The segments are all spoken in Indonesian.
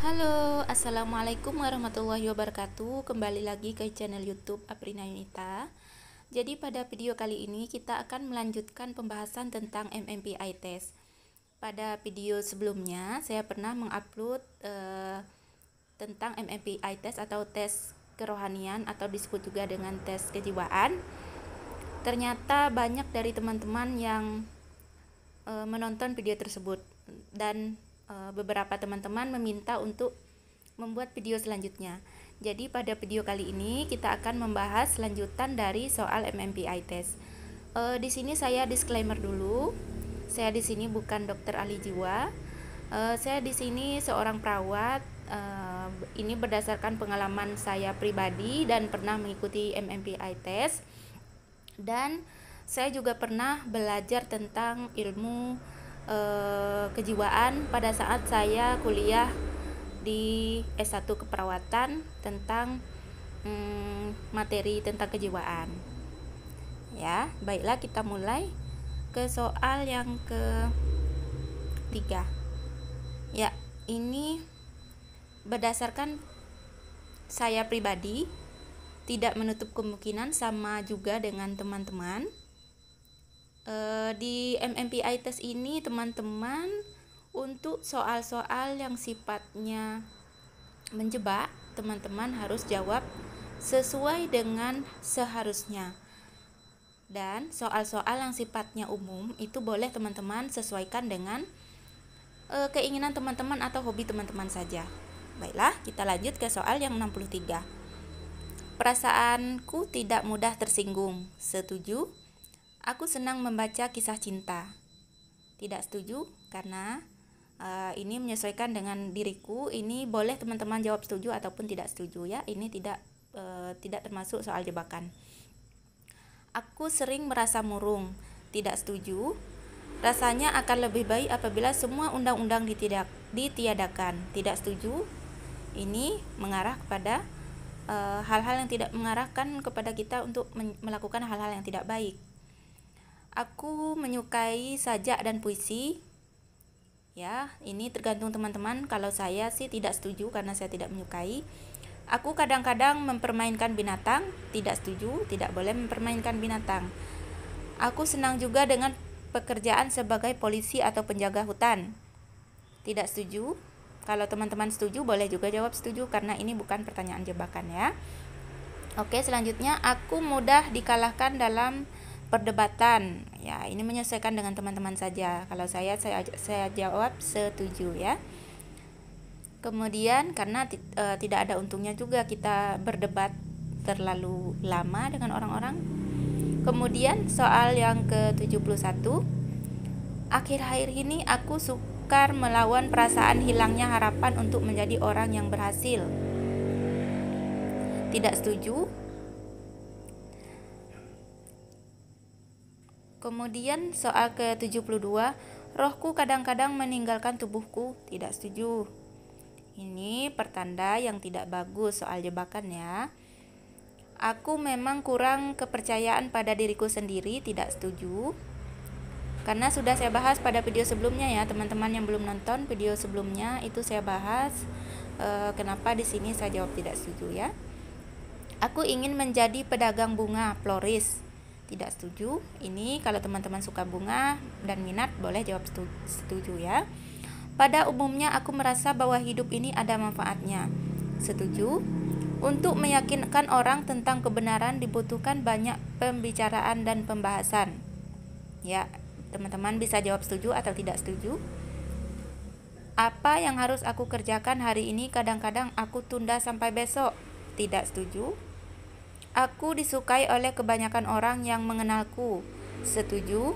Halo, assalamualaikum warahmatullahi wabarakatuh. Kembali lagi ke channel YouTube Aprina Yunita. Jadi pada video kali ini kita akan melanjutkan pembahasan tentang MMPI test. Pada video sebelumnya saya pernah mengupload tentang MMPI test atau tes kerohanian atau disebut juga dengan tes kejiwaan. Ternyata banyak dari teman-teman yang menonton video tersebut dan beberapa teman-teman meminta untuk membuat video selanjutnya. Jadi pada video kali ini kita akan membahas lanjutan dari soal MMPI test. Di sini saya disclaimer dulu. Saya di sini bukan dokter ahli jiwa. Saya di sini seorang perawat. Ini berdasarkan pengalaman saya pribadi dan pernah mengikuti MMPI test. Dan saya juga pernah belajar tentang ilmu kejiwaan pada saat saya kuliah di S1 keperawatan tentang materi tentang kejiwaan. Ya, baiklah kita mulai ke soal yang ketiga. Ya, ini berdasarkan saya pribadi, tidak menutup kemungkinan sama juga dengan teman-teman. Di MMPI test ini teman-teman untuk soal-soal yang sifatnya menjebak, teman-teman harus jawab sesuai dengan seharusnya. Dan soal-soal yang sifatnya umum itu boleh teman-teman sesuaikan dengan keinginan teman-teman atau hobi teman-teman saja. Baiklah, kita lanjut ke soal yang 63. Perasaanku tidak mudah tersinggung. Setuju? Aku senang membaca kisah cinta. Tidak setuju karena ini menyesuaikan dengan diriku. Ini boleh teman-teman jawab setuju ataupun tidak setuju ya. Ini tidak termasuk soal jebakan. Aku sering merasa murung. Tidak setuju. Rasanya akan lebih baik apabila semua undang-undang ditiadakan. Tidak setuju. Ini mengarah kepada hal-hal yang tidak mengarahkan kepada kita untuk melakukan hal-hal yang tidak baik. Aku menyukai sajak dan puisi. Ya, ini tergantung teman-teman. Kalau saya sih tidak setuju karena saya tidak menyukai. Aku kadang-kadang mempermainkan binatang. Tidak setuju, tidak boleh mempermainkan binatang. Aku senang juga dengan pekerjaan sebagai polisi atau penjaga hutan. Tidak setuju. Kalau teman-teman setuju boleh juga jawab setuju karena ini bukan pertanyaan jebakan ya. Oke, selanjutnya aku mudah dikalahkan dalam perdebatan. Ya, ini menyesuaikan dengan teman-teman saja. Kalau saya jawab setuju ya. Kemudian karena tidak ada untungnya juga kita berdebat terlalu lama dengan orang-orang. Kemudian soal yang ke-71. Akhir-akhir ini aku sukar melawan perasaan hilangnya harapan untuk menjadi orang yang berhasil. Tidak setuju. Kemudian soal ke-72, rohku kadang-kadang meninggalkan tubuhku. Tidak setuju. Ini pertanda yang tidak bagus soal jebakan ya. Aku memang kurang kepercayaan pada diriku sendiri. Tidak setuju. Karena sudah saya bahas pada video sebelumnya ya, teman-teman yang belum nonton video sebelumnya itu saya bahas kenapa di sini saya jawab tidak setuju ya. Aku ingin menjadi pedagang bunga, floris. Tidak setuju. Ini kalau teman-teman suka bunga dan minat boleh jawab setuju ya. Pada umumnya aku merasa bahwa hidup ini ada manfaatnya. Setuju. Untuk meyakinkan orang tentang kebenaran dibutuhkan banyak pembicaraan dan pembahasan. Ya, teman-teman bisa jawab setuju atau tidak setuju. Apa yang harus aku kerjakan hari ini kadang-kadang aku tunda sampai besok. Tidak setuju. Aku disukai oleh kebanyakan orang yang mengenalku. Setuju.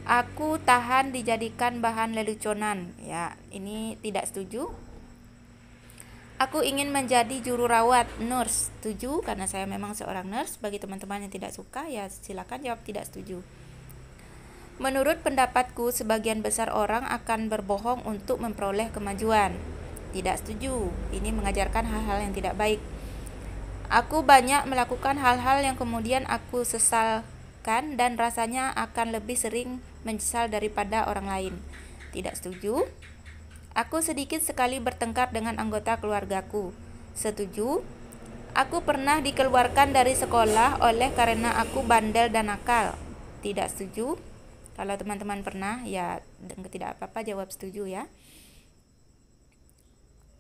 Aku tahan dijadikan bahan leluconan. Ya, ini tidak setuju. Aku ingin menjadi juru rawat, nurse. Setuju karena saya memang seorang nurse. Bagi teman-teman yang tidak suka ya silakan jawab tidak setuju. Menurut pendapatku sebagian besar orang akan berbohong untuk memperoleh kemajuan. Tidak setuju. Ini mengajarkan hal-hal yang tidak baik. Aku banyak melakukan hal-hal yang kemudian aku sesalkan dan rasanya akan lebih sering menyesal daripada orang lain. Tidak setuju. Aku sedikit sekali bertengkar dengan anggota keluargaku. Setuju. Aku pernah dikeluarkan dari sekolah oleh karena aku bandel dan nakal. Tidak setuju. Kalau teman-teman pernah, ya tidak apa-apa jawab setuju ya.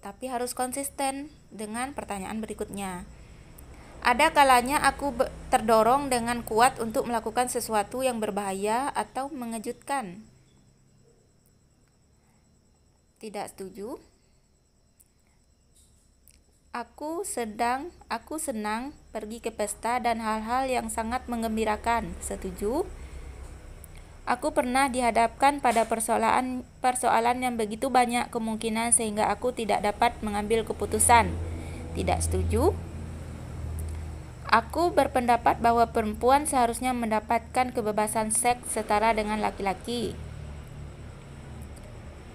Tapi harus konsisten dengan pertanyaan berikutnya. Ada kalanya aku terdorong dengan kuat untuk melakukan sesuatu yang berbahaya atau mengejutkan. Tidak setuju. Aku senang pergi ke pesta dan hal-hal yang sangat menggembirakan. Setuju. Aku pernah dihadapkan pada persoalan yang begitu banyak kemungkinan sehingga aku tidak dapat mengambil keputusan. Tidak setuju. Aku berpendapat bahwa perempuan seharusnya mendapatkan kebebasan seks setara dengan laki-laki.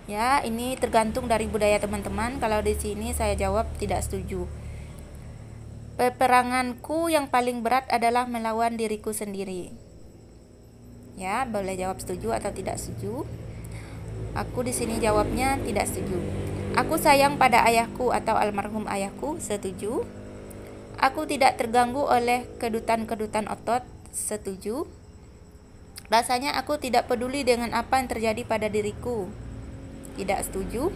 Ya, ini tergantung dari budaya teman-teman. Kalau di sini saya jawab tidak setuju. Peperanganku yang paling berat adalah melawan diriku sendiri. Ya, boleh jawab setuju atau tidak setuju. Aku di sini jawabnya tidak setuju. Aku sayang pada ayahku atau almarhum ayahku. Setuju. Aku tidak terganggu oleh kedutan-kedutan otot. Setuju. Rasanya aku tidak peduli dengan apa yang terjadi pada diriku. Tidak setuju.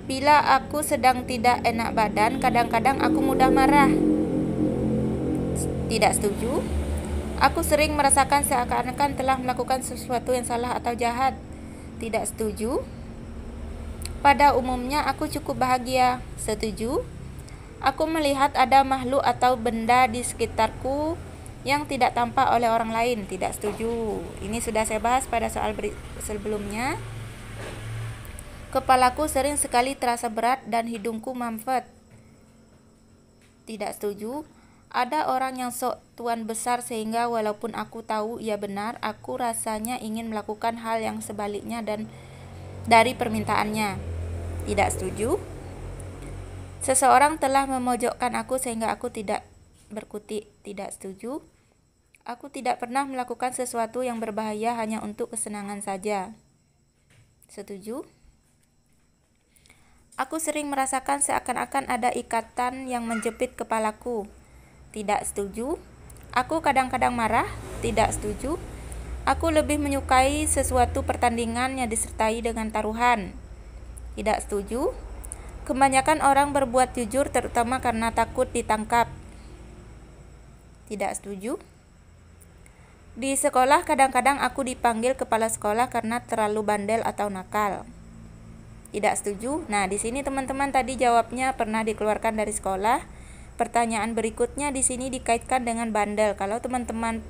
Bila aku sedang tidak enak badan, kadang-kadang aku mudah marah. Tidak setuju. Aku sering merasakan seakan-akan telah melakukan sesuatu yang salah atau jahat. Tidak setuju. Pada umumnya aku cukup bahagia. Setuju. Aku melihat ada makhluk atau benda di sekitarku yang tidak tampak oleh orang lain. Tidak setuju. Ini sudah saya bahas pada soal sebelumnya. Kepalaku sering sekali terasa berat dan hidungku mampet. Tidak setuju. Ada orang yang sok tuan besar sehingga walaupun aku tahu ia benar, aku rasanya ingin melakukan hal yang sebaliknya dan dari permintaannya. Tidak setuju. Seseorang telah memojokkan aku sehingga aku tidak berkutik. Tidak setuju. Aku tidak pernah melakukan sesuatu yang berbahaya hanya untuk kesenangan saja. Setuju. Aku sering merasakan seakan-akan ada ikatan yang menjepit kepalaku. Tidak setuju. Aku kadang-kadang marah. Tidak setuju. Aku lebih menyukai sesuatu pertandingan yang disertai dengan taruhan. Tidak setuju. Kebanyakan orang berbuat jujur terutama karena takut ditangkap. Tidak setuju. Di sekolah kadang-kadang aku dipanggil kepala sekolah karena terlalu bandel atau nakal. Tidak setuju. Nah, di sini teman-teman tadi jawabnya pernah dikeluarkan dari sekolah. Pertanyaan berikutnya di sini dikaitkan dengan bandel. Kalau teman-teman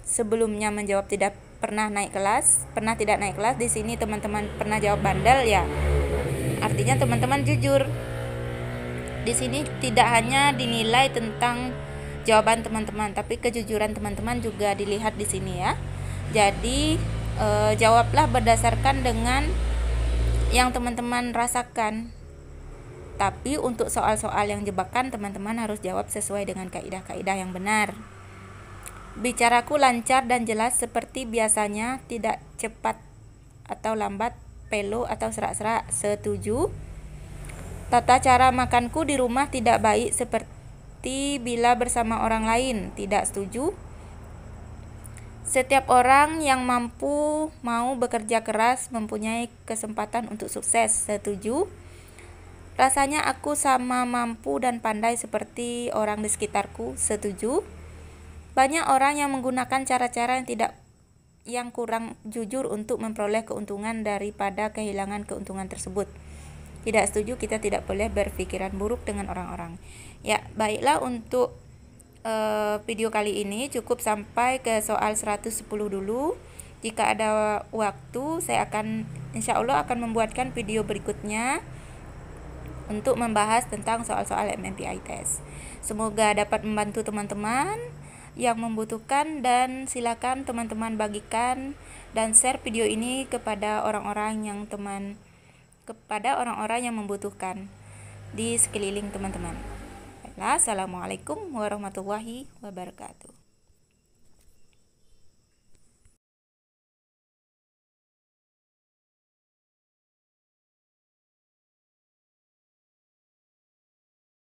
sebelumnya menjawab tidak pernah naik kelas, di sini teman-teman pernah jawab bandel ya. Artinya teman-teman jujur. Di sini tidak hanya dinilai tentang jawaban teman-teman, tapi kejujuran teman-teman juga dilihat di sini ya. Jadi jawablah berdasarkan dengan yang teman-teman rasakan. Tapi untuk soal-soal yang jebakan teman-teman harus jawab sesuai dengan kaidah-kaidah yang benar. Bicaraku lancar dan jelas seperti biasanya, tidak cepat atau lambat, pelo atau serak-serak. Setuju. Tata cara makanku di rumah tidak baik seperti bila bersama orang lain. Tidak setuju. Setiap orang yang mampu mau bekerja keras mempunyai kesempatan untuk sukses. Setuju. Rasanya aku sama mampu dan pandai seperti orang di sekitarku. Setuju. Banyak orang yang menggunakan cara-cara yang kurang jujur untuk memperoleh keuntungan daripada kehilangan keuntungan tersebut. Tidak setuju. Kita tidak boleh berpikiran buruk dengan orang-orang. Ya, baiklah untuk video kali ini cukup sampai ke soal 110 dulu. Jika ada waktu saya insya Allah akan membuatkan video berikutnya untuk membahas tentang soal-soal MMPI test. Semoga dapat membantu teman-teman yang membutuhkan, dan silakan teman-teman bagikan dan share video ini kepada orang-orang yang membutuhkan di sekeliling teman-teman. Assalamualaikum warahmatullahi wabarakatuh.